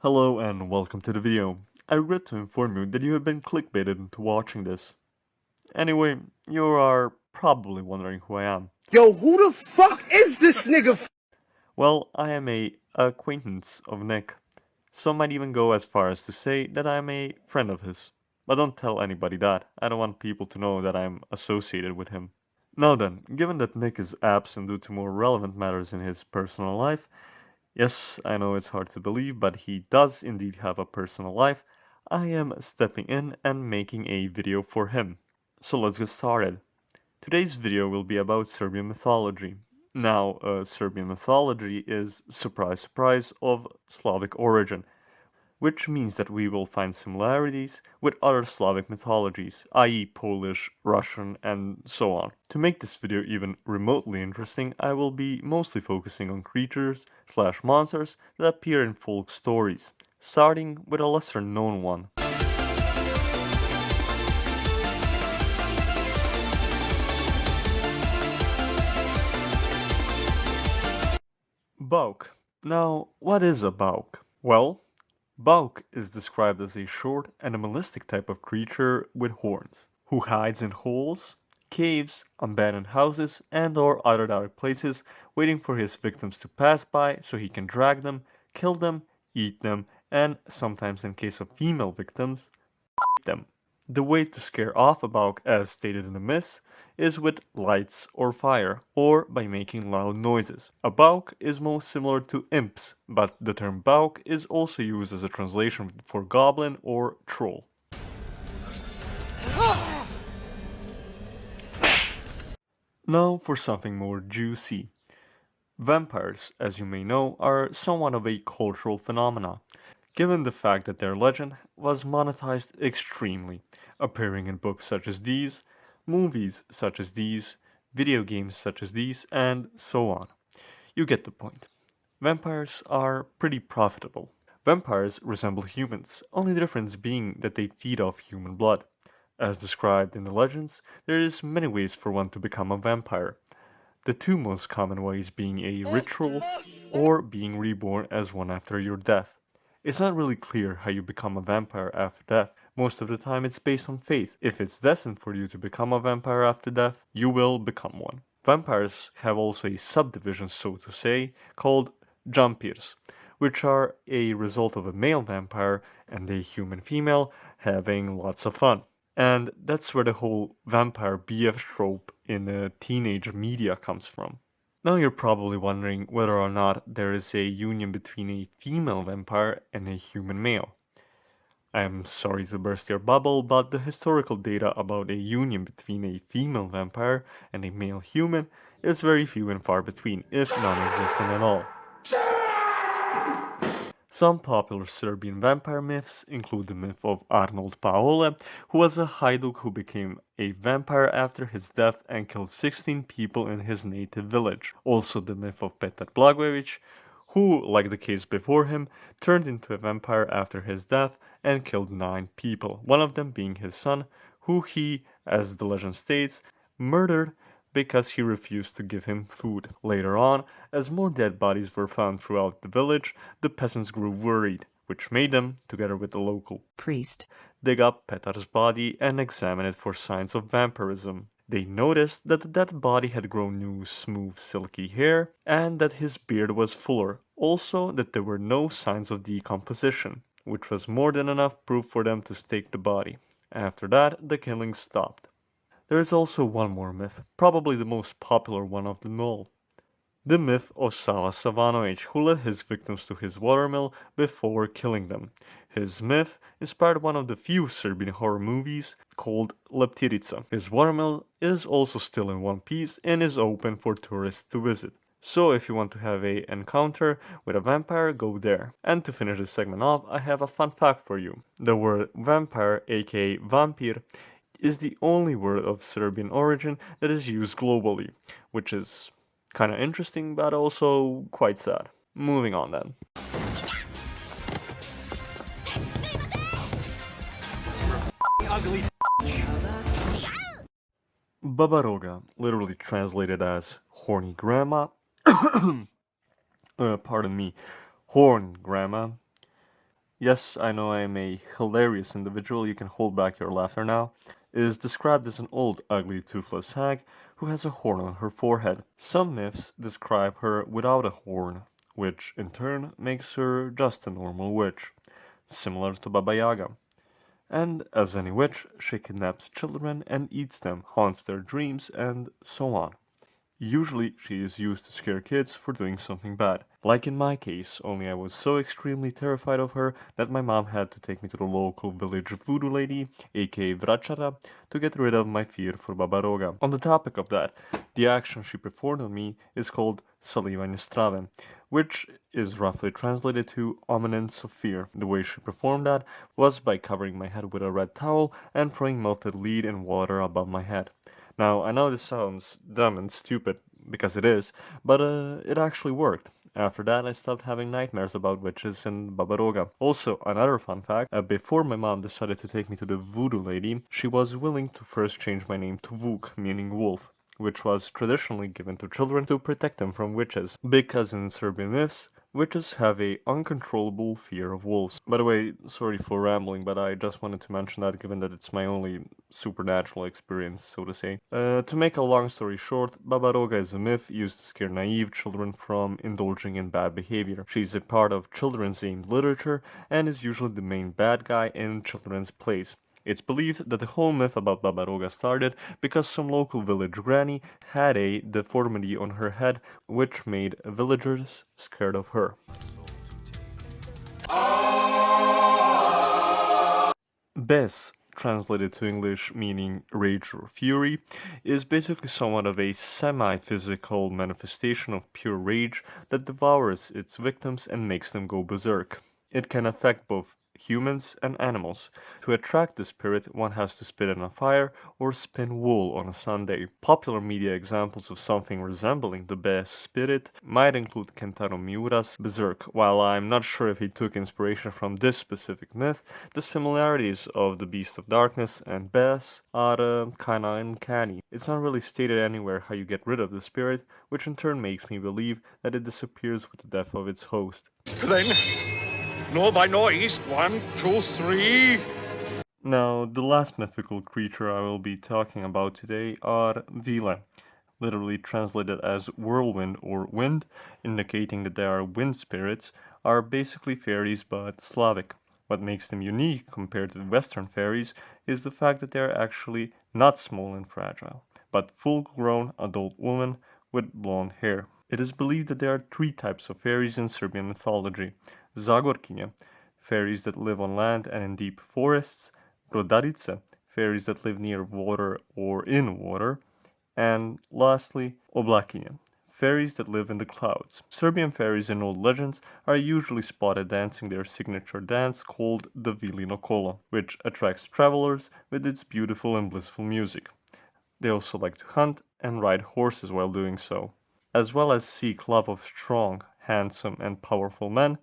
Hello and welcome to the video. I regret to inform you that you have been clickbaited into watching this. Anyway, you are probably wondering who I am. Yo, who the fuck is this nigga? Well, I am a acquaintance of Nick. Some might even go as far as to say that I am a friend of his. But don't tell anybody that. I don't want people to know that I am associated with him. Now then, given that Nick is absent due to more relevant matters in his personal life, yes, I know it's hard to believe, but he does indeed have a personal life. I am stepping in and making a video for him. So let's get started. Today's video will be about Serbian mythology. Now, Serbian mythology is, surprise surprise, of Slavic origin, which means that we will find similarities with other Slavic mythologies, i.e. Polish, Russian, and so on. To make this video even remotely interesting, I will be mostly focusing on creatures slash monsters that appear in folk stories, starting with a lesser known one. Bauk. Now, what is a Bauk? Well, Bauk is described as a short, animalistic type of creature with horns, who hides in holes, caves, abandoned houses, and/or other dark places, waiting for his victims to pass by so he can drag them, kill them, eat them, and sometimes in case of female victims, them. The way to scare off a Bauk, as stated in the myths, is with lights or fire, or by making loud noises. A Bauk is most similar to imps, but the term Bauk is also used as a translation for goblin or troll. Now for something more juicy. Vampires, as you may know, are somewhat of a cultural phenomena, given the fact that their legend was monetized extremely, appearing in books such as these, movies such as these, video games such as these, and so on. You get the point. Vampires are pretty profitable. Vampires resemble humans, only the difference being that they feed off human blood. As described in the legends, there is many ways for one to become a vampire. The two most common ways being a ritual or being reborn as one after your death. It's not really clear how you become a vampire after death. Most of the time it's based on fate. If it's destined for you to become a vampire after death, you will become one. Vampires have also a subdivision, so to say, called jumpirs, which are a result of a male vampire and a human female having lots of fun. And that's where the whole vampire BF trope in teenage media comes from. Now you're probably wondering whether or not there is a union between a female vampire and a human male. I'm sorry to burst your bubble, but the historical data about a union between a female vampire and a male human is very few and far between, if non-existent at all. Some popular Serbian vampire myths include the myth of Arnold Paole, who was a Hajduk who became a vampire after his death and killed 16 people in his native village. Also the myth of Petar Blagojevic, who, like the case before him, turned into a vampire after his death and killed 9 people, one of them being his son, who he, as the legend states, murdered because he refused to give him food. Later on, as more dead bodies were found throughout the village, the peasants grew worried, which made them, together with the local priest, dig up Petar's body and examine it for signs of vampirism. They noticed that the dead body had grown new, smooth, silky hair, and that his beard was fuller. Also, that there were no signs of decomposition, which was more than enough proof for them to stake the body. After that, the killing stopped. There is also one more myth, probably the most popular one of them all. The myth of Sava Savanovic, who led his victims to his watermill before killing them. His myth inspired one of the few Serbian horror movies called Leptirica. His watermill is also still in one piece and is open for tourists to visit. So if you want to have a encounter with a vampire, go there. And to finish this segment off, I have a fun fact for you. The word vampire, aka vampir, is the only word of Serbian origin that is used globally, which is kinda interesting but also quite sad. Moving on then. Ugly. Babaroga, literally translated as horny grandma, pardon me, horn grandma, yes, I know I am a hilarious individual, you can hold back your laughter now, is described as an old, ugly, toothless hag who has a horn on her forehead. Some myths describe her without a horn, which in turn makes her just a normal witch, similar to Baba Yaga. And as any witch, she kidnaps children and eats them, haunts their dreams, and so on. Usually, she is used to scare kids for doing something bad. Like in my case, only I was so extremely terrified of her that my mom had to take me to the local village voodoo lady, aka Vračara, to get rid of my fear for Baba Roga. On the topic of that, the action she performed on me is called salivanje strave, which is roughly translated to ominence of fear. The way she performed that was by covering my head with a red towel and throwing melted lead and water above my head. Now, I know this sounds dumb and stupid, because it is, but it actually worked. After that, I stopped having nightmares about witches and Baba Roga. Also, another fun fact, before my mom decided to take me to the voodoo lady, she was willing to first change my name to Vuk, meaning wolf, which was traditionally given to children to protect them from witches, because in Serbian myths, witches have a uncontrollable fear of wolves. By the way, sorry for rambling, but I just wanted to mention that given that it's my only supernatural experience, so to say. To make a long story short, Baba Roga is a myth used to scare naive children from indulging in bad behavior. She's a part of children's themed literature and is usually the main bad guy in children's plays. It's believed that the whole myth about Baba Roga started because some local village granny had a deformity on her head which made villagers scared of her. Bes, translated to English meaning rage or fury, is basically somewhat of a semi-physical manifestation of pure rage that devours its victims and makes them go berserk. It can affect both humans and animals. To attract the spirit, one has to spit in a fire or spin wool on a Sunday. Popular media examples of something resembling the Bes spirit might include Kentaro Miura's Berserk. While I'm not sure if he took inspiration from this specific myth, the similarities of the Beast of Darkness and Bes are kinda uncanny. It's not really stated anywhere how you get rid of the spirit, which in turn makes me believe that it disappears with the death of its host. Then, know by noise. 1, 2, 3. Now, the last mythical creature I will be talking about today are Vile, literally translated as whirlwind or wind, indicating that they are wind spirits, are basically fairies but Slavic. What makes them unique compared to Western fairies is the fact that they are actually not small and fragile, but full-grown adult women with blonde hair. It is believed that there are three types of fairies in Serbian mythology: Zagorkinje, fairies that live on land and in deep forests; Brodarice, fairies that live near water or in water; and lastly, Oblakinje, fairies that live in the clouds. Serbian fairies in old legends are usually spotted dancing their signature dance called the Vilino Kolo, which attracts travelers with its beautiful and blissful music. They also like to hunt and ride horses while doing so, as well as seek love of strong, handsome, and powerful men,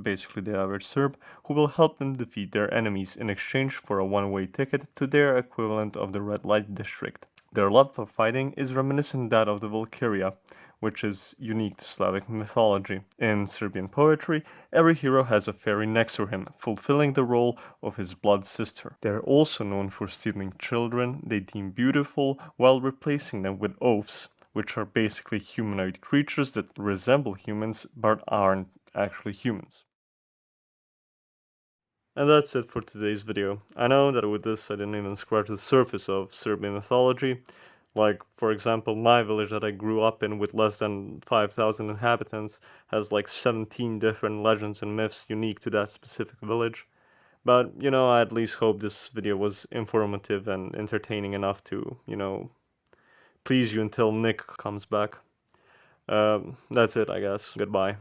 basically the average Serb, who will help them defeat their enemies in exchange for a one-way ticket to their equivalent of the red light district. Their love for fighting is reminiscent that of the Valkyria, which is unique to Slavic mythology. In Serbian poetry, every hero has a fairy next to him, fulfilling the role of his blood sister. They are also known for stealing children they deem beautiful while replacing them with oafs, which are basically humanoid creatures that resemble humans but aren't actually humans. And that's it for today's video. I know that with this I didn't even scratch the surface of Serbian mythology. Like, for example, my village that I grew up in with less than 5,000 inhabitants has like 17 different legends and myths unique to that specific village. But, I at least hope this video was informative and entertaining enough to, please you until Nick comes back. That's it, I guess. Goodbye.